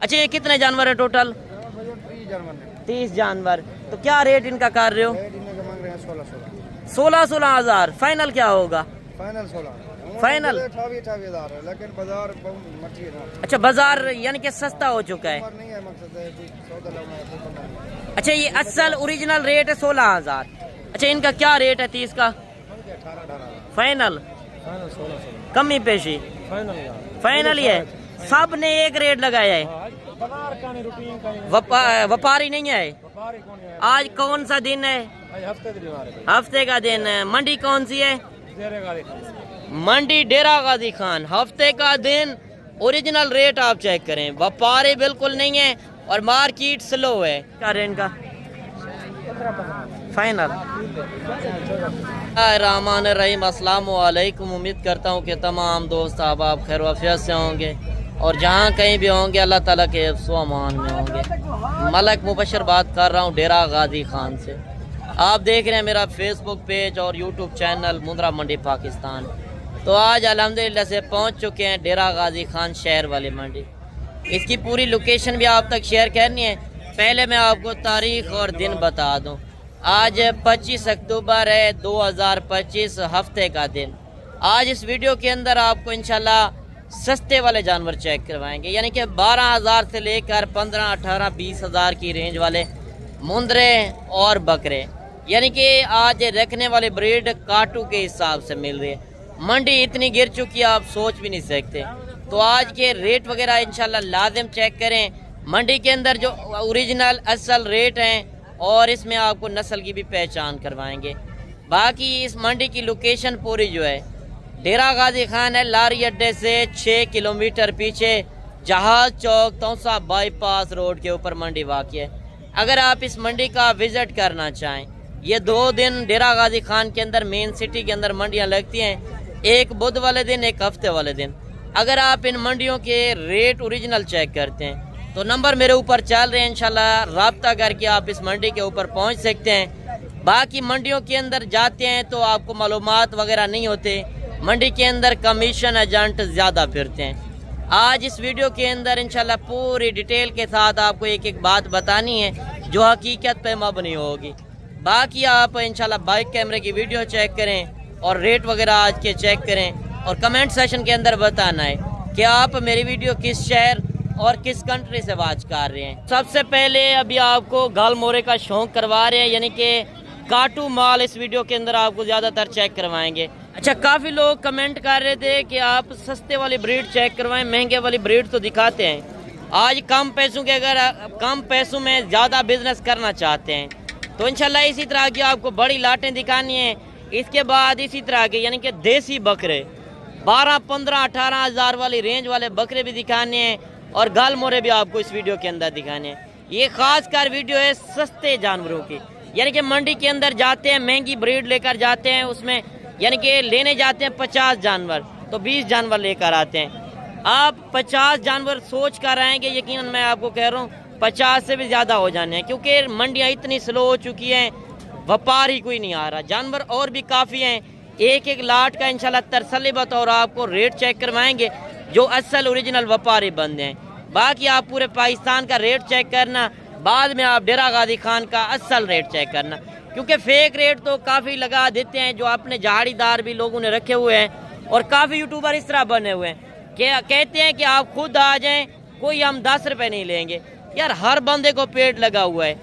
अच्छा, ये कितने जानवर है टोटल? 30 जानवर। तो क्या रेट इनका कर रहे हो? 16 हजार। फाइनल क्या होगा? फाइनल 16 फाइनल 28,000 है, लेकिन बाजार मची है ना। अच्छा, बाजार यानी कि सस्ता हो चुका है। नहीं है मकसद है कि सौदा लगना है। अच्छा, ये असल ओरिजिनल रेट है 16,000। अच्छा, इनका क्या रेट है 30 का? 18,000 फाइनल फाइनल कमी पेशी फाइनल ही है। सब ने एक रेट लगाया है, व्यापारी नहीं है। आज कौन सा दिन है? हफ्ते का दिन है। मंडी कौन सी है? मंडी डेरा गाजी खान। हफ्ते का दिन, ओरिजिनल रेट आप चेक करें, व्यापारी बिल्कुल नहीं है और मार्केट स्लो है। क्या रेट का फाइनल? रहमान रहीम, अस्सलाम वालेकुम। उम्मीद करता हूँ कि तमाम दोस्त आप खैर वफियत से होंगे और जहाँ कहीं भी होंगे अल्लाह ताला के अमान में होंगे। मलक मुबशर बात कर रहा हूँ डेरा गाजी खान से। आप देख रहे हैं मेरा फेसबुक पेज और यूट्यूब चैनल मुंद्रा मंडी पाकिस्तान। तो आज अल्हम्दुलिल्लाह से पहुँच चुके हैं डेरा गाजी खान शहर वाली मंडी। इसकी पूरी लोकेशन भी आप तक शेयर करनी है। पहले मैं आपको तारीख और दिन बता दूं। आज 25 अक्टूबर है 2025, हफ्ते का दिन। आज इस वीडियो के अंदर आपको इंशाल्लाह सस्ते वाले जानवर चेक करवाएंगे, यानी कि 12,000 से लेकर 15, 18, 20,000 की रेंज वाले मुंदरे और बकरे, यानी कि आज रखने वाले ब्रीड काटू के हिसाब से मिल रही है। मंडी इतनी गिर चुकी है आप सोच भी नहीं सकते। तो आज के रेट वगैरह इंशाल्लाह लाजिम चेक करें। मंडी के अंदर जो ओरिजिनल असल रेट हैं और इसमें आपको नस्ल की भी पहचान करवाएंगे। बाकी इस मंडी की लोकेशन पूरी जो है डेरा गाजी खान है, लारी अड्डे से 6 किलोमीटर पीछे जहाज चौक तौसा बाईपास रोड के ऊपर मंडी वाक़ है। अगर आप इस मंडी का विज़िट करना चाहें, ये 2 दिन डेरा गाजी खान के अंदर मेन सिटी के अंदर मंडियाँ लगती हैं, एक बुध वाले दिन, एक हफ्ते वाले दिन। अगर आप इन मंडियों के रेट ओरिजिनल चेक करते हैं तो नंबर मेरे ऊपर चल रहे हैं, इंशाल्लाह राब्ता करके आप इस मंडी के ऊपर पहुंच सकते हैं। बाकी मंडियों के अंदर जाते हैं तो आपको मालूमात वगैरह नहीं होते। मंडी के अंदर कमीशन एजेंट ज़्यादा फिरते हैं। आज इस वीडियो के अंदर इंशाल्लाह पूरी डिटेल के साथ आपको एक एक बात बतानी है जो हकीकत पे मबनी होगी। बाकी आप इंशाल्लाह बाइक कैमरे की वीडियो चेक करें और रेट वगैरह आज के चेक करें और कमेंट सेशन के अंदर बताना है कि आप मेरी वीडियो किस शहर और किस कंट्री से वाच कर रहे हैं। सबसे पहले अभी आपको गाल मोरे का शौक करवा रहे हैं, यानी कि काटू माल इस वीडियो के अंदर आपको ज़्यादातर चेक करवाएंगे। अच्छा, काफ़ी लोग कमेंट कर रहे थे कि आप सस्ते वाली ब्रीड चेक करवाएं, महंगे वाली ब्रीड तो दिखाते हैं। आज कम पैसों के, अगर कम पैसों में ज़्यादा बिजनेस करना चाहते हैं तो इंशाल्लाह इसी तरह की आपको बड़ी लाटें दिखानी है। इसके बाद इसी तरह के यानी कि देसी बकरे 12, 15, 18 हज़ार वाली रेंज वाले बकरे भी दिखाने हैं और गाल मोरे भी आपको इस वीडियो के अंदर दिखाने हैं। ये खास कर वीडियो है सस्ते जानवरों की, यानी कि मंडी के अंदर जाते हैं, महंगी ब्रीड लेकर जाते हैं, उसमें यानी कि लेने जाते हैं 50 जानवर तो 20 जानवर लेकर आते हैं। आप 50 जानवर सोच कर आएंगे, यकीनन मैं आपको कह रहा हूँ 50 से भी ज़्यादा हो जाने हैं, क्योंकि मंडियाँ इतनी स्लो हो चुकी हैं, व्यापार ही कोई नहीं आ रहा। जानवर और भी काफ़ी हैं, एक एक लाट का इंशाल्लाह तसल्ली बतौर आपको रेट चेक करवाएंगे जो असल ओरिजिनल व्यापारी बंदे हैं। बाकी आप पूरे पाकिस्तान का रेट चेक करना, बाद में आप डेरा गाजी खान का असल रेट चेक करना, क्योंकि फेक रेट तो काफ़ी लगा देते हैं जो अपने जहाड़ीदार भी लोगों ने रखे हुए हैं और काफ़ी यूट्यूबर इस तरह बने हुए हैं कि कहते हैं कि आप खुद आ जाएं, कोई हम 10 रुपये नहीं लेंगे। यार हर बंदे को पेट लगा हुआ है,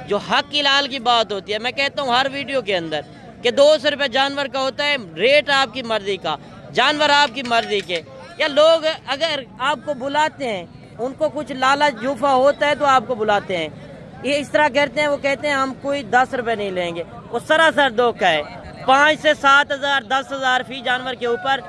जो हक की लाल की बात होती है। मैं कहता हूँ हर वीडियो के अंदर कि 200 रुपये जानवर का होता है, रेट आपकी मर्जी का, जानवर आपकी मर्जी के। या लोग अगर आपको बुलाते हैं, उनको कुछ लालच जूफा होता है तो आपको बुलाते हैं, ये इस तरह करते हैं, वो कहते हैं हम कोई 10 रुपये नहीं लेंगे। वो सरासर धोखा है। 5 से 7 हज़ार 10 हज़ार फी जानवर के ऊपर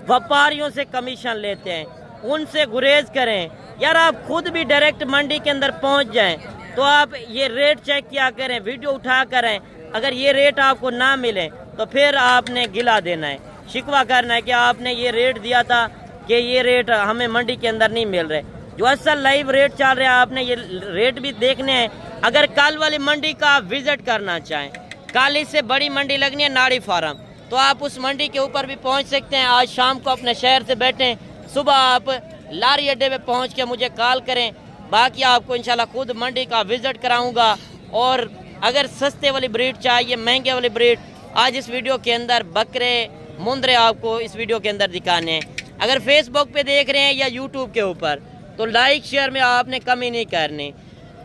व्यापारियों से कमीशन लेते हैं, उनसे गुरेज करें। यार आप खुद भी डायरेक्ट मंडी के अंदर पहुंच जाएं तो आप ये रेट चेक किया करें, वीडियो उठा करें। अगर ये रेट आपको ना मिले तो फिर आपने गिला देना है, शिकवा करना है कि आपने ये रेट दिया था कि ये रेट हमें मंडी के अंदर नहीं मिल रहे। जो असल लाइव रेट चल रहे हैं आपने ये रेट भी देखने हैं। अगर कल वाली मंडी का आप विजिट करना चाहें, कल इससे बड़ी मंडी लगनी है नाड़ी फार्म, तो आप उस मंडी के ऊपर भी पहुंच सकते हैं। आज शाम को अपने शहर से बैठें, सुबह आप लारी अड्डे पे पहुंच के मुझे कॉल करें, बाकी आपको इंशाल्लाह खुद मंडी का विजिट कराऊंगा। और अगर सस्ते वाली ब्रीड चाहिए, महंगे वाली ब्रीड, आज इस वीडियो के अंदर बकरे मुंदरे आपको इस वीडियो के अंदर दिखाने हैं। अगर फेसबुक पे देख रहे हैं या यूट्यूब के ऊपर तो लाइक शेयर में आपने कमी नहीं करनी।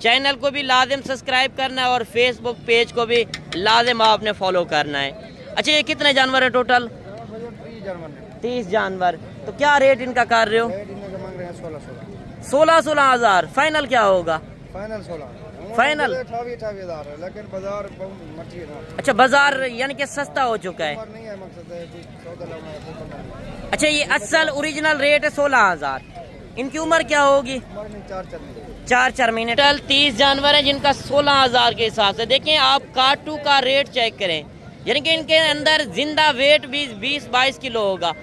चैनल को भी लाजिम सब्सक्राइब करना है और फेसबुक पेज को भी लाजिम आपने फॉलो करना है। अच्छा, ये कितने जानवर है टोटल? 30 जानवर। तो क्या रेट इनका कर रहे हो? 16-16 हज़ार। फाइनल क्या होगा? फाइनल 16, फाइनल 28 हज़ार है, लेकिन बाजार बहुत मची है ना। अच्छा, बाजार यानी कि सस्ता हो चुका है। नहीं है, मकसद है कि 14 में। अच्छा, ये असल ओरिजिनल रेट है 16 हज़ार। इनकी उम्र क्या होगी? 4 महीने। टोटल 30 जानवर हैं जिनका 16 हज़ार के हिसाब से। देखें आप काटू का रेट चेक करें, यानी कि इनके अंदर जिंदा वेट भी 20-22 किलो होगा,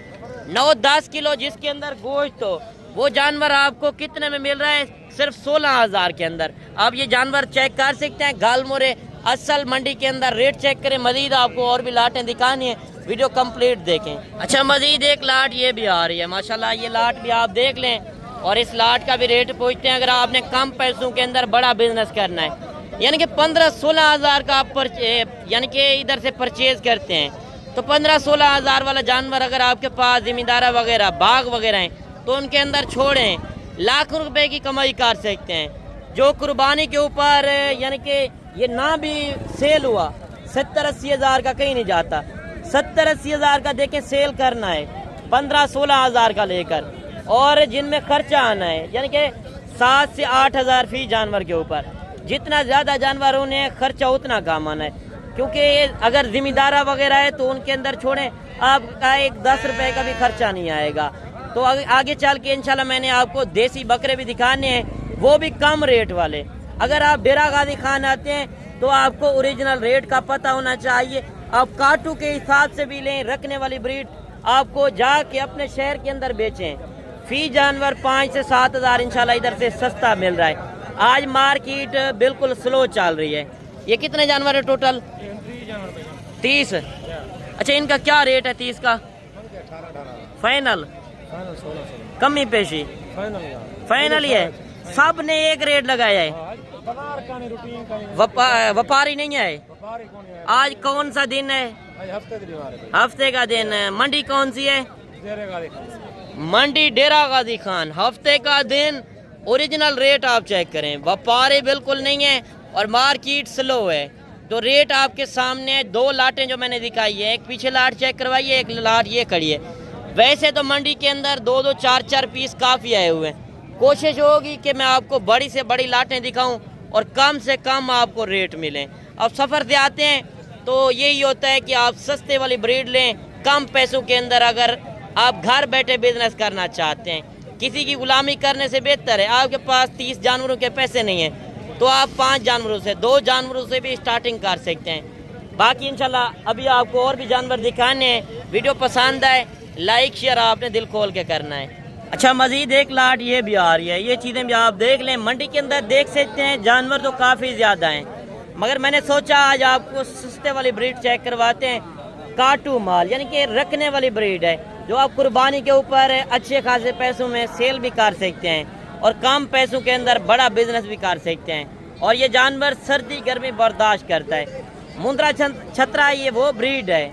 9-10 किलो जिसके अंदर गोश्त हो। वो जानवर आपको कितने में मिल रहा है? सिर्फ 16 हज़ार के अंदर। आप ये जानवर चेक कर सकते हैं। गालमोरे असल मंडी के अंदर रेट चेक करें। मजीद आपको और भी लाटें दिखानी है, वीडियो कंप्लीट देखें। अच्छा, मजीद एक लाट ये भी आ रही है माशाल्लाह, ये लाट भी आप देख लें और इस लाट का भी रेट पूछते हैं। अगर आपने कम पैसों के अंदर बड़ा बिजनेस करना है, यानी कि 15-16 हज़ार का आप यानी कि इधर से परचेज करते हैं, तो 15-16 हज़ार वाला जानवर अगर आपके पास जिम्मेदारा वगैरह बाग वगैरह हैं तो उनके अंदर छोड़ें, लाखों रुपए की कमाई कर सकते हैं। जो कुर्बानी के ऊपर यानी कि ये ना भी सेल हुआ 70-80 हज़ार का कहीं नहीं जाता। 70-80 हज़ार का देखें सेल करना है 15-16 हज़ार का लेकर, और जिनमें खर्चा आना है यानी कि 7 से 8 हज़ार फी जानवर के ऊपर। जितना ज़्यादा जानवर होने खर्चा उतना कम आना है, क्योंकि अगर जिम्मेदारा वगैरह है तो उनके अंदर छोड़ें, आपका एक 10 रुपए का भी खर्चा नहीं आएगा। तो आगे चल के इंशाल्लाह मैंने आपको देसी बकरे भी दिखाने हैं, वो भी कम रेट वाले। अगर आप डेरा गाजी खान आते हैं तो आपको ओरिजिनल रेट का पता होना चाहिए। आप काटू के हिसाब से भी लें, रखने वाली ब्रीड आपको जाके अपने शहर के अंदर बेचें। फी जानवर 5 से 7 हज़ार इंशाल्लाह इधर से सस्ता मिल रहा है। आज मार्केट बिल्कुल स्लो चल रही है। ये कितने जानवर है टोटल? 30। अच्छा, इनका क्या रेट है 30 का? फाइनल कमी पेशी फाइनल ही है। सब ने एक रेट लगाया है, व्यापारी नहीं है। आज कौन सा दिन है? हफ्ते का दिन है। मंडी कौन सी है? मंडी डेरा गाजी खान। हफ्ते का दिन, ओरिजिनल रेट आप चेक करें, व्यापारी बिल्कुल नहीं है और मार्केट स्लो है। तो रेट आपके सामने है। 2 लाटें जो मैंने दिखाई है, एक पीछे लाट चेक करवाइए, एक लाट ये खड़ी है। वैसे तो मंडी के अंदर 2-2, 4-4 पीस काफ़ी आए हुए हैं। कोशिश होगी कि मैं आपको बड़ी से बड़ी लाटें दिखाऊं और कम से कम आपको रेट मिलें। अब सफ़र से आते हैं तो यही होता है कि आप सस्ते वाली ब्रीड लें कम पैसों के अंदर। अगर आप घर बैठे बिजनेस करना चाहते हैं, किसी की गुलामी करने से बेहतर है। आपके पास 30 जानवरों के पैसे नहीं हैं तो आप 5 जानवरों से, 2 जानवरों से भी स्टार्टिंग कर सकते हैं। बाकी इंशाल्लाह अभी आपको और भी जानवर दिखाने हैं। वीडियो पसंद आए लाइक शेयर आपने दिल खोल के करना है। अच्छा, मजीद एक लाट ये भी आ रही है, ये चीज़ें भी आप देख लें। मंडी के अंदर देख सकते हैं जानवर तो काफ़ी ज़्यादा हैं, मगर मैंने सोचा आज आपको सस्ते वाली ब्रीड चेक करवाते हैं। काटू माल यानी कि रखने वाली ब्रीड है, जो आप कुर्बानी के ऊपर अच्छे खासे पैसों में सेल भी कर सकते हैं और कम पैसों के अंदर बड़ा बिजनेस भी कर सकते हैं। और ये जानवर सर्दी गर्मी बर्दाश्त करता है। मुंद्रा छतरा ये वो ब्रीड है,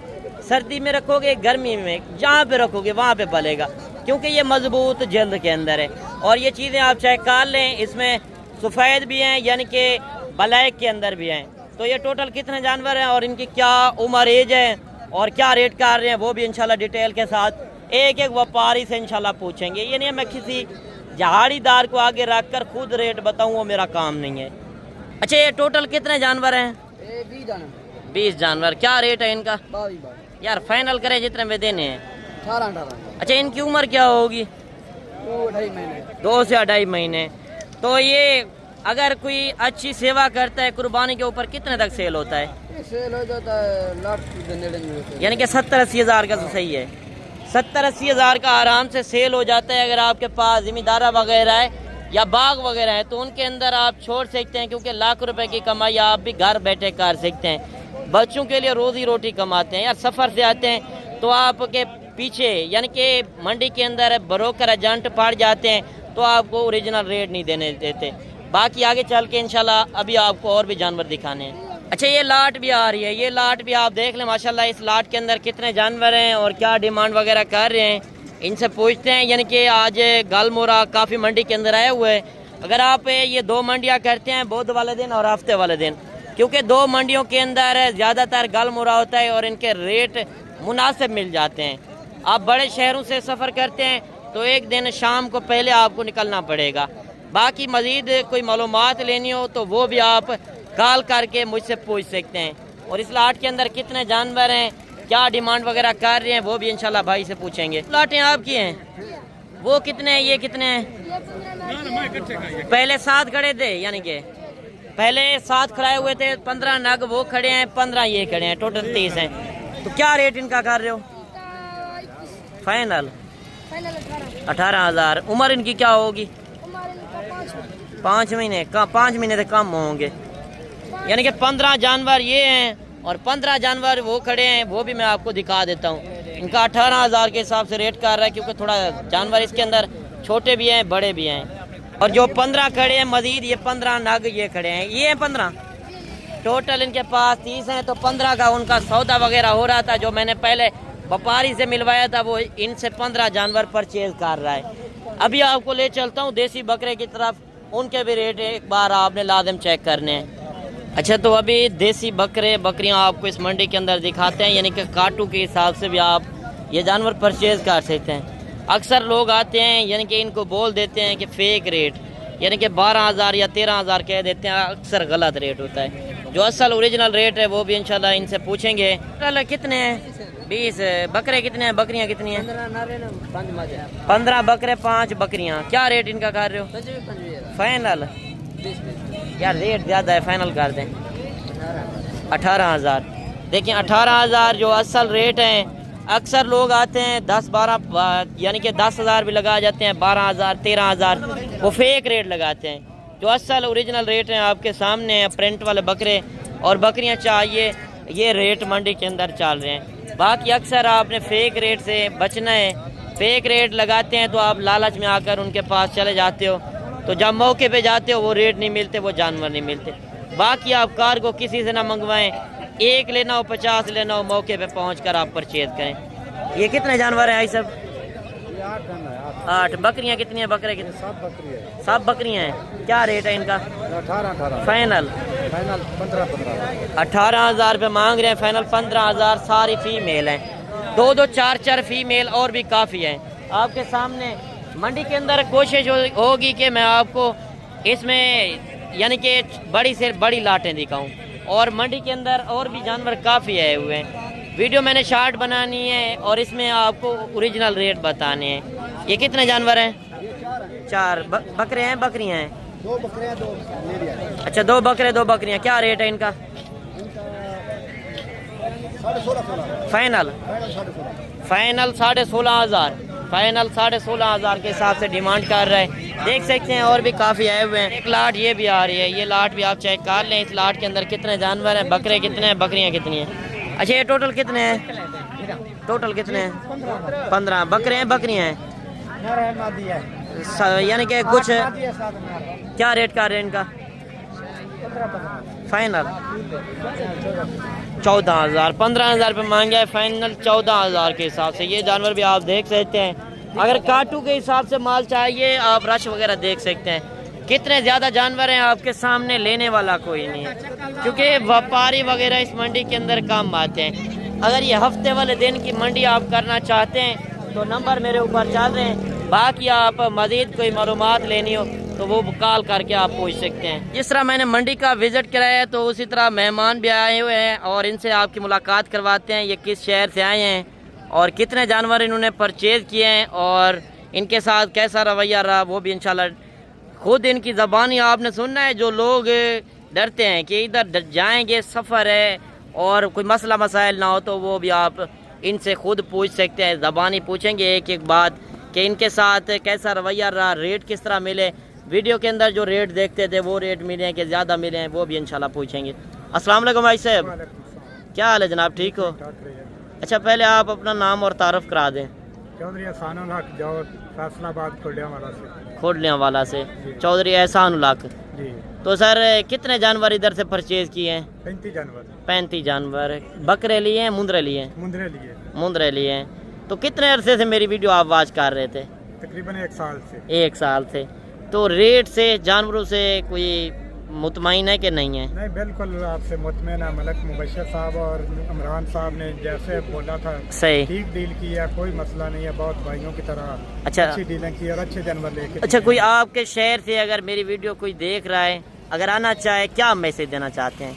सर्दी में रखोगे, गर्मी में जहाँ पे रखोगे वहाँ पे पलेगा, क्योंकि ये मजबूत जल्द के अंदर है। और ये चीज़ें आप चेक कर लें, इसमें सफ़ेद भी हैं यानी कि ब्लैक के अंदर भी हैं। तो ये टोटल कितने जानवर हैं और इनकी क्या उम्र एज है और क्या रेट कर रहे हैं, वो भी इंशाल्लाह डिटेल के साथ एक एक व्यापारी से इंशाल्लाह पूछेंगे। ये नहीं मैं किसी जहाड़ीदार को आगे रख कर खुद रेट बताऊँ, वो मेरा काम नहीं है। अच्छा, ये टोटल कितने जानवर हैं? 20 जानवर। क्या रेट है इनका? 22। यार फाइनल करें जितने में देने हैं। 18। अच्छा, इनकी उम्र क्या होगी? 2-2.5 महीने। 2 से 2.5 महीने। तो ये अगर कोई अच्छी सेवा करता है कुर्बानी के ऊपर कितने तक सेल होता है? सेल हो जाता है लाख के नेड़े में, यानी कि 70-80 हज़ार का तो सही है। 70-80 हज़ार का आराम से सेल हो जाता है। अगर आपके पास जिम्मेदारा वगैरह है या बाग वगैरह है तो उनके अंदर आप छोड़ सकते हैं, क्योंकि लाख रुपए की कमाई आप भी घर बैठे कर सकते हैं। बच्चों के लिए रोजी रोटी कमाते हैं। यार सफ़र से आते हैं तो आपके पीछे यानी कि मंडी के अंदर ब्रोकर एजेंट पड़ जाते हैं, तो तो आपको ओरिजिनल रेट नहीं देने देते। बाकी आगे चल के इंशाल्लाह अभी आपको और भी जानवर दिखाने हैं। अच्छा, ये लाट भी आ रही है, ये लाट भी आप देख लें माशाल्लाह। इस लाट के अंदर कितने जानवर हैं और क्या डिमांड वगैरह कर रहे हैं, इनसे पूछते हैं। यानी कि आज गलमोरा काफ़ी मंडी के अंदर आए हुए हैं। अगर आप ये दो मंडियाँ करते हैं, बुध वाले दिन और हफ्ते वाले दिन, क्योंकि दो मंडियों के अंदर ज़्यादातर गलमोरा होता है और इनके रेट मुनासिब मिल जाते हैं। आप बड़े शहरों से सफ़र करते हैं तो एक दिन शाम को पहले आपको निकलना पड़ेगा। बाकी मज़ीद कोई मालूमात लेनी हो तो वो भी आप कॉल करके मुझसे पूछ सकते हैं। और इस लाट के अंदर कितने जानवर हैं, क्या डिमांड वगैरह कर रहे हैं, वो भी इंशाल्लाह भाई से पूछेंगे। लाटें आपकी हैं, वो कितने हैं, ये कितने हैं? पहले 7 खड़े थे, यानी कि पहले 7 खड़े हुए थे, 15 नग वो खड़े हैं, 15 ये खड़े हैं, टोटल 30 हैं। तो क्या रेट इनका कर रहे हो? फाइनल 18,000। उम्र इनकी क्या होगी? 5 महीने का, 5 महीने से कम होंगे। यानी कि 15 जानवर ये हैं और 15 जानवर वो खड़े हैं, वो भी मैं आपको दिखा देता हूँ। इनका 18,000 के हिसाब से रेट कर रहा है, क्योंकि थोड़ा जानवर इसके अंदर छोटे भी हैं बड़े भी हैं। और जो 15 खड़े हैं मजीद, ये 15 नग ये खड़े हैं, ये हैं 15 टोटल इनके पास 30 हैं। तो 15 का उनका सौदा वगैरह हो रहा था। जो मैंने पहले व्यापारी से मिलवाया था वो इनसे 15 जानवर परचेज कर रहा है। अभी आपको ले चलता हूँ देसी बकरे की तरफ, उनके भी रेट एक बार आपने लाजम चेक करने हैं। अच्छा, तो अभी देसी बकरियां आपको इस मंडी के अंदर दिखाते हैं। यानी कि काटू के हिसाब से भी आप ये जानवर परचेज कर सकते हैं। अक्सर लोग आते हैं, यानी कि इनको बोल देते हैं कि फ़ेक रेट, यानी कि 12,000 या 13,000 कह देते हैं। अक्सर गलत रेट होता है। जो असल ओरिजिनल रेट है वो भी इंशाल्लाह इनसे पूछेंगे। कितने हैं? 20 बकरे कितने हैं, बकरियां कितनी हैं? 15 बकरे 5 बकरियां। क्या रेट इनका कर रहे हो? फाइनल यार रेट ज़्यादा है, फाइनल कर दें 18,000। देखिए 18,000 जो असल रेट है। अक्सर लोग आते हैं 10-12 यानी कि 10,000 भी लगा जाते हैं, 12,000 13,000, वो फेक रेट लगाते हैं। जो असल ओरिजिनल रेट हैं आपके सामने हैं। प्रिंट वाले बकरे और बकरियां चाहिए, ये रेट मंडी के अंदर चल रहे हैं। बाकी अक्सर आपने फेक रेट से बचना है। फेक रेट लगाते हैं तो आप लालच में आकर उनके पास चले जाते हो, तो जब मौके पे जाते हो वो रेट नहीं मिलते, वो जानवर नहीं मिलते। बाकी आप कार को किसी से ना मंगवाएं, एक लेना हो 50 लेना हो, मौके पे पहुंचकर आप परचेज करें। ये कितने जानवर हैं भाई सब? 8। बकरियां कितनी हैं? बकरे कितने? 7 बकरियां हैं। क्या रेट है इनका? 18 फाइनल 15 18,000 रुपये मांग रहे हैं। फाइनल 15,000। सारी फीमेल हैं, 2-2 4-4 फीमेल और भी काफ़ी हैं। आपके सामने मंडी के अंदर कोशिश होगी कि मैं आपको इसमें यानी कि बड़ी से बड़ी लाटें दिखाऊं। और मंडी के अंदर और भी जानवर काफ़ी आए हुए हैं। वीडियो मैंने शॉर्ट बनानी है और इसमें आपको ओरिजिनल रेट बताने हैं। ये कितने जानवर हैं? 4 बकरे हैं, बकरियां हैं? 2 बकरियां 2 मेरी है। अच्छा, 2 बकरे 2 बकरियां। क्या रेट है इनका? 16,500 फाइनल 16,500। फाइनल 16,500 के हिसाब से डिमांड कर रहा है। देख सकते हैं और भी काफ़ी आए हुए हैं। एक लाट ये भी आ रही है, ये लाट भी आप चेक कर लें। इस लाट के अंदर कितने जानवर हैं, बकरे कितने हैं, बकरियां कितनी हैं? अच्छा, ये टोटल कितने हैं? टोटल कितने हैं? 15 बकरे हैं, बकरियां हैं? यानी कि कुछ क्या रेट कर रहे हैं इनका? फाइनल 14,000। 15,000 रुपये मांगे है, फाइनल 14,000 के हिसाब से। ये जानवर भी आप देख सकते हैं। अगर काटू के हिसाब से माल चाहिए आप रश वगैरह देख सकते हैं। कितने ज़्यादा जानवर हैं आपके सामने, लेने वाला कोई नहीं है, क्योंकि व्यापारी वगैरह इस मंडी के अंदर कम आते हैं। अगर ये हफ्ते वाले दिन की मंडी आप करना चाहते हैं तो नंबर मेरे ऊपर चल रहे हैं। बाकी आप मज़ीद कोई मालूमात लेनी हो तो वो कॉल करके आप पूछ सकते हैं। जिस तरह मैंने मंडी का विज़िट कराया है तो उसी तरह मेहमान भी आए हुए हैं और इनसे आपकी मुलाकात करवाते हैं। ये किस शहर से आए हैं और कितने जानवर इन्होंने परचेज़ किए हैं और इनके साथ कैसा रवैया रहा, वो भी इंशाल्लाह खुद इनकी ज़बानी आपने सुनना है। जो लोग डरते हैं कि इधर जाएंगे सफ़र है और कोई मसला मसाइल ना हो, तो वो भी आप इनसे खुद पूछ सकते हैं। ज़बानी पूछेंगे एक एक बात कि इनके साथ कैसा रवैया रहा, रेट किस तरह मिले। वीडियो के अंदर जो रेट देखते थे वो रेट मिले हैं कि ज़्यादा मिले हैं, वो भी इंशाल्लाह पूछेंगे। अस्सलाम वालेकुम भाई साहब, क्या हाल है जनाब, ठीक हो? अच्छा, पहले आप अपना नाम और तारफ़ करा दें। चौधरी हसानुल हक जाओ फैसलाबाद खुर्डिया वाला से। खोडलियाँ वाला से चौधरी एहसान उल हक। जी। तो सर कितने जानवर इधर से परचेज किए हैं? 35 जानवर। 35 जानवर। बकरे लिए हैं, मुंदरे लिए हैं? मुंदरे लिए। मुंदरे लिए हैं। तो कितने अरसे से मेरी वीडियो आप वॉच कर रहे थे? तकरीबन 1 साल से। 1 साल से। तो रेट से जानवरों से कोई मुतमईन है कि नहीं है? नहीं, बिल्कुल आपसे मुतमईन है। मलक मुबशर साहब और इमरान साहब ने जैसे बोला था सही ठीक डील की है, कोई मसला नहीं है, बहुत भाइयों की तरह अच्छा अच्छी डीलिंग की और अच्छे जानवर लेके। अच्छा, कोई आपके शहर से अगर मेरी वीडियो कोई देख रहा है, अगर आना चाहे, क्या मैसेज देना चाहते हैं?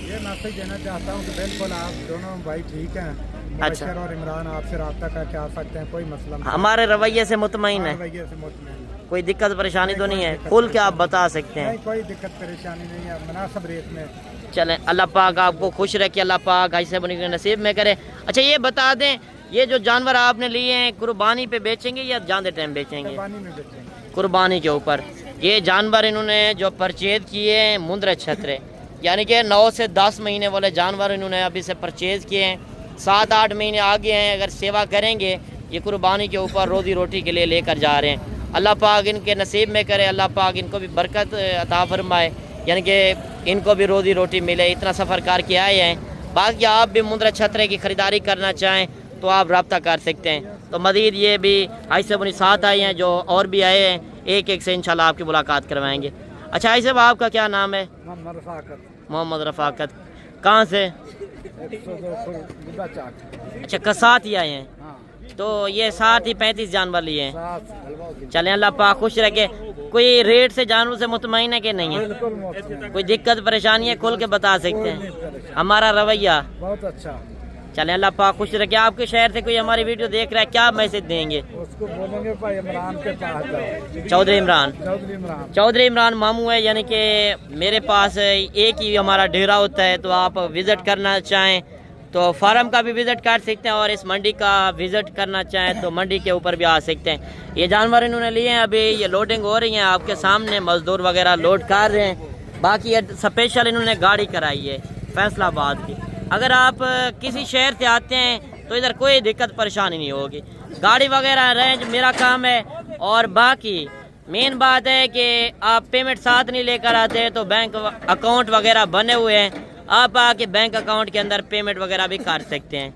ये मैसेज देना चाहता हूँ कि बिल्कुल आप दोनों भाई ठीक हैं। अच्छा। मुबशर और इमरान आपसे रब्ता करके आ सकते हैं, कोई मसला नहीं। हमारे रवैये से मुतमईन है? रवैये से मुतमईन है। कोई दिक्कत परेशानी तो नहीं है? कोई खुल के दिक्कत आप बता सकते हैं? नहीं, कोई दिक्कत परेशानी नहीं है, मुनासिब रेट में। चलें, अल्लाह पाक आपको खुश रखे, अल्लाह पाक ऐसे बनी के नसीब में करे। अच्छा ये बता दें, ये जो जानवर आपने लिए हैं कुर्बानी पे बेचेंगे या जांदे टाइम बेचेंगे? कुर्बानी में बेचेंगे। कुर्बानी के ऊपर। ये जानवर इन्होंने जो परचेज किए हैं मुंदरे छतरे, यानी कि 9 से 10 महीने वाले जानवर इन्होंने अभी से परचेज किए हैं। 7-8 महीने आगे हैं, अगर सेवा करेंगे ये कुर्बानी के ऊपर रोज़ी रोटी के लिए लेकर जा रहे हैं। अल्लाह पाक इनके नसीब में करे, अल्लाह पाक इनको भी बरकत अता फरमाए, यानी कि इनको भी रोज़ी रोटी मिले, इतना सफ़र करके आए हैं। बाकी आप भी मुंदरा छतरे की ख़रीदारी करना चाहें तो आप रब्ता कर सकते हैं। तो मज़ीद ये भी ऐसे बनी साथ आए हैं जो और भी आए हैं, एक एक से इंशाल्लाह आपकी मुलाकात करवाएंगे। अच्छा ऐसे आपका क्या नाम है? मोहम्मद रफ़ाकत। मोहम्मद रफ़ाकत। कहाँ से? 102 अच्छा, कसात ही आए हैं। हाँ। तो ये 60 ही 35 जानवर लिए हैं। 7 चलें, अल्लाह पाक खुश रखे। कोई रेट से जानवरों से मुतमईन है कि नहीं है? बिल्कुल मुतमईन। कोई दिक्कत परेशानी है खुल के बता सकते हैं। हमारा रवैया बहुत अच्छा। चलें, अल्लाह पाक खुश रखे। आपके शहर से कोई हमारी वीडियो देख रहा है, क्या मैसेज देंगे? उसको बोलेंगे भाई इमरान के पास जाओ। चौधरी इमरान। चौधरी इमरान। चौधरी इमरान मामू है, यानी कि मेरे पास एक ही हमारा डेरा होता है। तो आप विज़िट करना चाहें तो फार्म का भी विज़िट कर सकते हैं, और इस मंडी का विज़िट करना चाहें तो मंडी के ऊपर भी आ सकते हैं। ये जानवर इन्होंने लिए हैं, अभी ये लोडिंग हो रही है आपके सामने, मज़दूर वगैरह लोड कर रहे हैं। बाकी ये स्पेशल इन्होंने गाड़ी कराई है फैसलाबाद की। अगर आप किसी शहर से आते हैं तो इधर कोई दिक्कत परेशानी नहीं होगी, गाड़ी वगैरह रेंज मेरा काम है। और बाकी मेन बात है कि आप पेमेंट साथ नहीं लेकर आते तो बैंक अकाउंट वगैरह बने हुए हैं, आप आके बैंक अकाउंट के अंदर पेमेंट वगैरह भी कर सकते हैं।